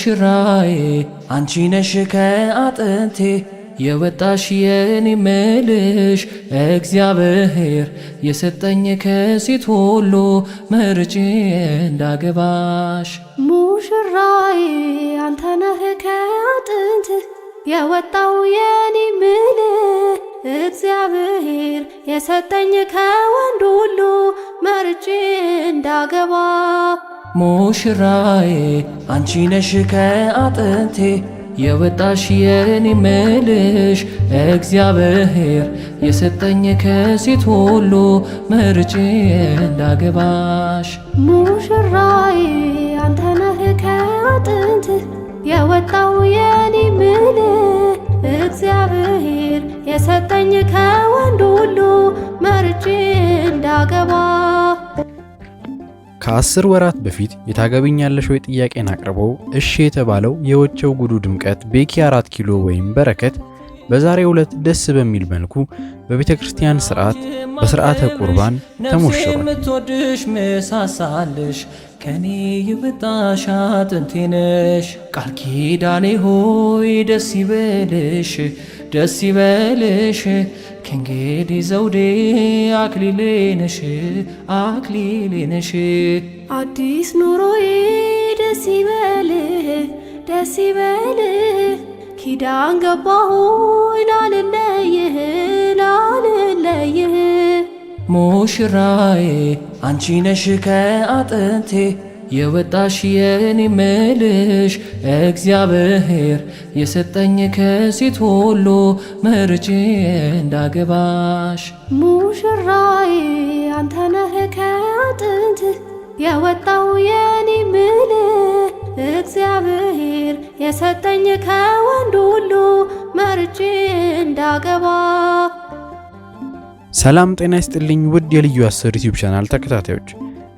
ሽራዬ አንቺ ነሽ ከአጥንቴ የወጣሽ የኔ መልሽ እግዚአብሔር የሰጠኝ ከሴት ሁሉ መርጬ እንዳገባሽ። ሙሽራዬ አንተ ነህ ከአጥንት የወጣው የኔ መልሽ እግዚአብሔር የሰጠኝ ከወንድ ሁሉ መርጬ እንዳገባ። ሙሽራዬ አንቺ ነሽ ከአጥንቴ የወጣሽ የኔ መልሽ እግዚአብሔር የሰጠኝ ከሴት ሁሉ መርጬ እንዳገባሽ። ሙሽራዬ አንተ ነህ ከአጥንት የወጣው የኔ መልሽ እግዚአብሔር የሰጠኝ ከወንድ ሁሉ መርጬ እንዳገባ። ከ10 ወራት በፊት የታገቢኛለሽ ወይ ጥያቄን አቅርበው እሺ የተባለው የወቸው ጉዱ ድምቀት ቤኪ 4 ኪሎ ወይም በረከት በዛሬው ዕለት ደስ በሚል መልኩ በቤተክርስቲያን ሥርዓት በሥርዓተ ቁርባን ተሞሽሯል። የምትወድሽ መሳሳልሽ ከኔ የወጣሽ አጥንቴ ነሽ። ቃል ኪዳኔ ሆይ ደስ ይበልሽ ደስ ይበልሽ ከእንግዲህ ዘውዴ አክሊሌ ነሽ አክሊሌ ነሽ። አዲስ ኑሮዬ ደስ ይበልህ ደስ ይበልህ ኪዳን ገባሁ ላልለይህ ላልለይህ። ሙሽራዬ አንቺ ነሽ ከአጥንቴ የወጣሽ የኔ መልሽ እግዚአብሔር የሰጠኝ ከሴት ሁሉ መርጬ እንዳገባሽ። ሙሽራዬ አንተ ነህ ከአጥንት የወጣው የኔ መልሽ እግዚአብሔር የሰጠኝ ከወንድ ሁሉ መርጬ እንዳገባ። ሰላም ጤና ይስጥልኝ ውድ የልዩ 10 ዩቲዩብ ቻናል ተከታታዮች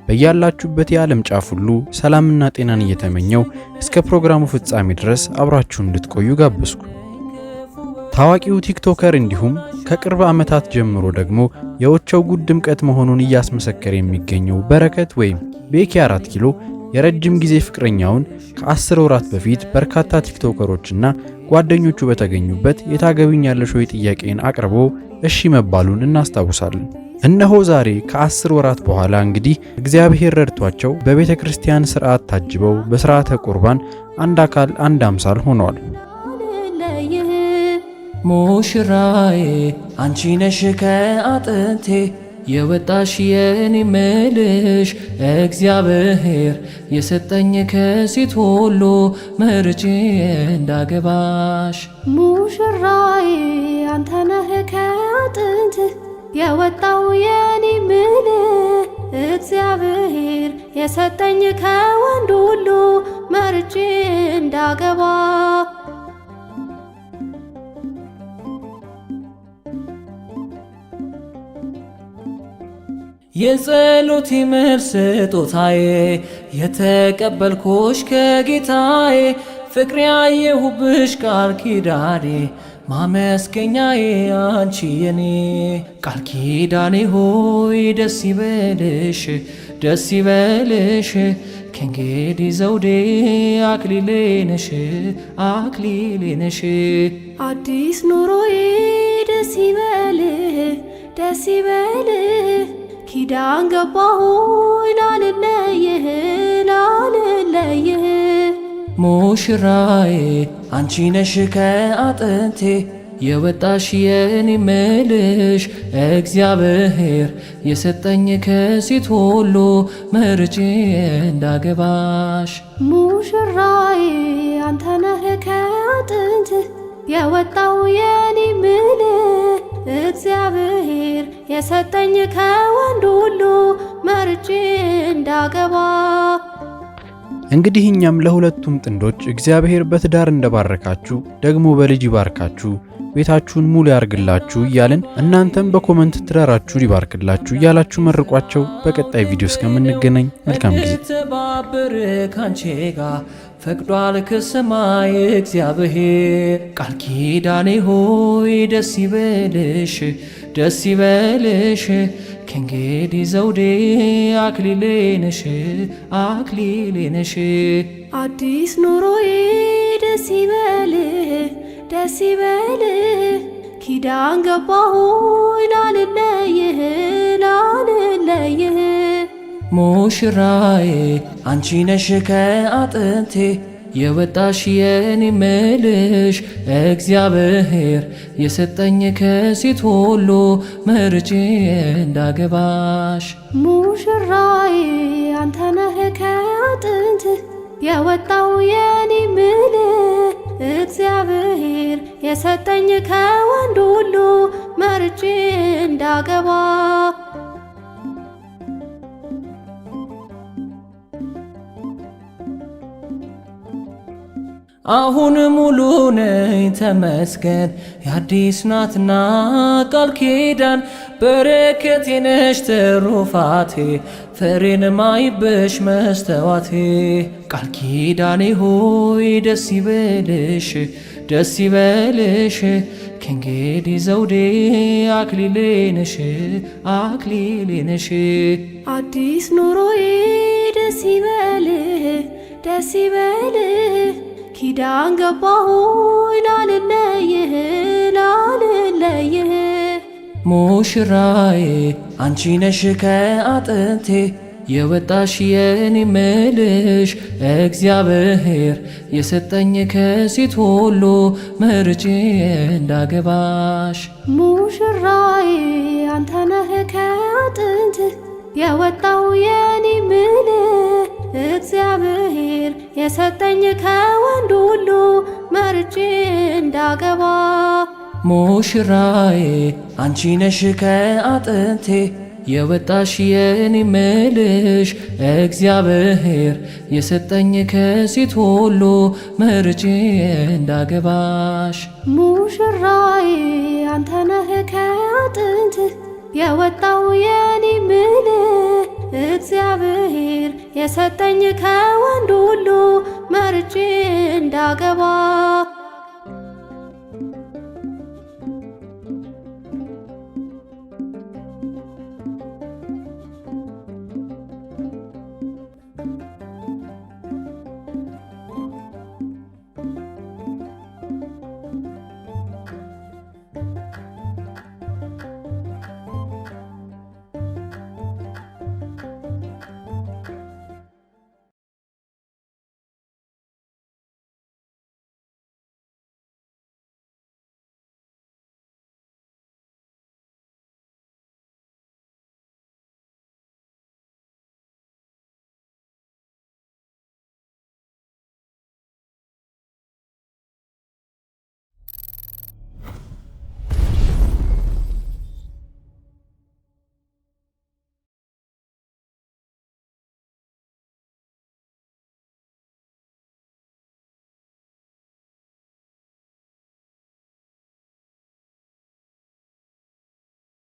በያላችሁበት የዓለም ጫፍ ሁሉ ሰላምና ጤናን እየተመኘው እስከ ፕሮግራሙ ፍጻሜ ድረስ አብራችሁን እንድትቆዩ ጋበዝኩ። ታዋቂው ቲክቶከር እንዲሁም ከቅርብ ዓመታት ጀምሮ ደግሞ የወቸው ጉድ ድምቀት መሆኑን እያስመሰከረ የሚገኘው በረከት ወይም ቤኪ 4 ኪሎ የረጅም ጊዜ ፍቅረኛውን ከ10 ወራት በፊት በርካታ ቲክቶከሮችና ጓደኞቹ በተገኙበት የታገቢኛለሽ ወይ ጥያቄን አቅርቦ እሺ መባሉን እናስታውሳለን። እነሆ ዛሬ ከ10 ወራት በኋላ እንግዲህ እግዚአብሔር ረድቷቸው በቤተክርስቲያን ሥርዓት ታጅበው በሥርዓተ ቁርባን አንድ አካል አንድ አምሳል ሆነዋል። ሙሽራዬ አንቺ ነሽ ከአጥንቴ የወጣሽ የኔ መልሽ እግዚአብሔር የሰጠኝ ከሴት ሁሉ መርጬ እንዳገባሽ። ሙሽራዬ አንተ ነህ ከአጥንት የወጣው የኔ መልሽ እግዚአብሔር የሰጠኝ ከወንድ ሁሉ መርጬ እንዳገባ። የጸሎቴ መልስ ስጦታዬ የተቀበልኩሽ ከጌታዬ ፍቅሬ ያየሁብሽ ቃል ኪዳኔ ማመስገኛዬ አንቺ የኔ። ቃል ኪዳኔ ሆይ ደስ ይበልሽ ደስ ይበልሽ ከእንግዲህ ዘውዴ አክሊሌ ነሽ አክሊሌ ነሽ። አዲስ ኑሮዬ ደስ ይበልህ ደስ ይበልህ ኪዳን ገባሁ ላልለይህ ላልለይህ። ሙሽራዬ አንቺ ነሽ ከአጥንቴ የወጣሽ የኔ መልሽ እግዚአብሔር የሰጠኝ ከሴት ሁሉ መርጬ እንዳገባሽ። ሙሽራዬ አንተ ነህ ከአጥንት የወጣው የኔ መልሽ እግዚአብሔር የሰጠኝ ከወንድ ሁሉ መርጬ እንዳገባ። እንግዲህ እኛም ለሁለቱም ጥንዶች እግዚአብሔር በትዳር እንደባረካችሁ ደግሞ በልጅ ይባርካችሁ ቤታችሁን ሙሉ ያርግላችሁ እያልን እናንተም በኮሜንት ትዳራችሁን ይባርክላችሁ እያላችሁ መርቋቸው። በቀጣይ ቪዲዮ እስከምንገናኝ መልካም ጊዜ። ተባብር ካንቺ ጋር ፈቅዷል ከሰማይ እግዚአብሔር። ቃል ኪዳኔ ሆይ ደስ ይበልሽ ደስ ይበልሽ ከእንግዲህ ዘውዴ አክሊሌ ነሽ አክሊሌ ነሽ። አዲስ ኑሮዬ ደስ ይበልህ ደስ ይበልህ ኪዳን ገባሁኝ ላልለይህ ላልለይህ። ሙሽራዬ አንቺ ነሽ ከአጥንቴ የወጣሽ የኔ ምልሽ እግዚአብሔር የሰጠኝ ከሴት ሁሉ መርጬ እንዳገባሽ። ሙሽራዬ አንተ ነህ ከአጥንትህ የወጣው የኔ ምልህ እግዚአብሔር የሰጠኝ ከወንድ ሁሉ መርጬ እንዳገባ። አሁን ሙሉ ነኝ ተመስገን የአዲስ ናትና ቃል ኪዳን በረከቴ ነሽ ትሩፋቴ ፍሬን ማይብሽ መስተዋቴ። ቃል ኪዳኔ ሆይ ደስ ይበልሽ ደስ ይበልሽ ከእንግዲህ ዘውዴ አክሊሌ ነሽ አክሊሌ ነሽ። አዲስ ኑሮዬ ደስ ይበልህ ደስ ይበልህ ኪዳን ገባሁኝ ላልለይህ ላልለይህ። ሙሽራዬ አንቺ ነሽ ከአጥንቴ የወጣሽ የኔ ምልሽ እግዚአብሔር የሰጠኝ ከሴት ሁሉ መርጬ እንዳገባሽ። ሙሽራዬ አንተ ነህ ከአጥንትህ የወጣው የኔ ምልህ እግዚአብሔር የሰጠኝ ከወንድ ሁሉ መርጬ እንዳገባ። ሙሽራዬ አንቺ ነሽ ከአጥንቴ የወጣሽ የኔ ምልሽ እግዚአብሔር የሰጠኝ ከሴት ሁሉ መርጬ እንዳገባሽ። ሙሽራዬ አንተ ነህ ከአጥንትህ የወጣው የኔ ምልህ እግዚአብሔር የሰጠኝ ከወንድ ሁሉ መርጬ እንዳገባ።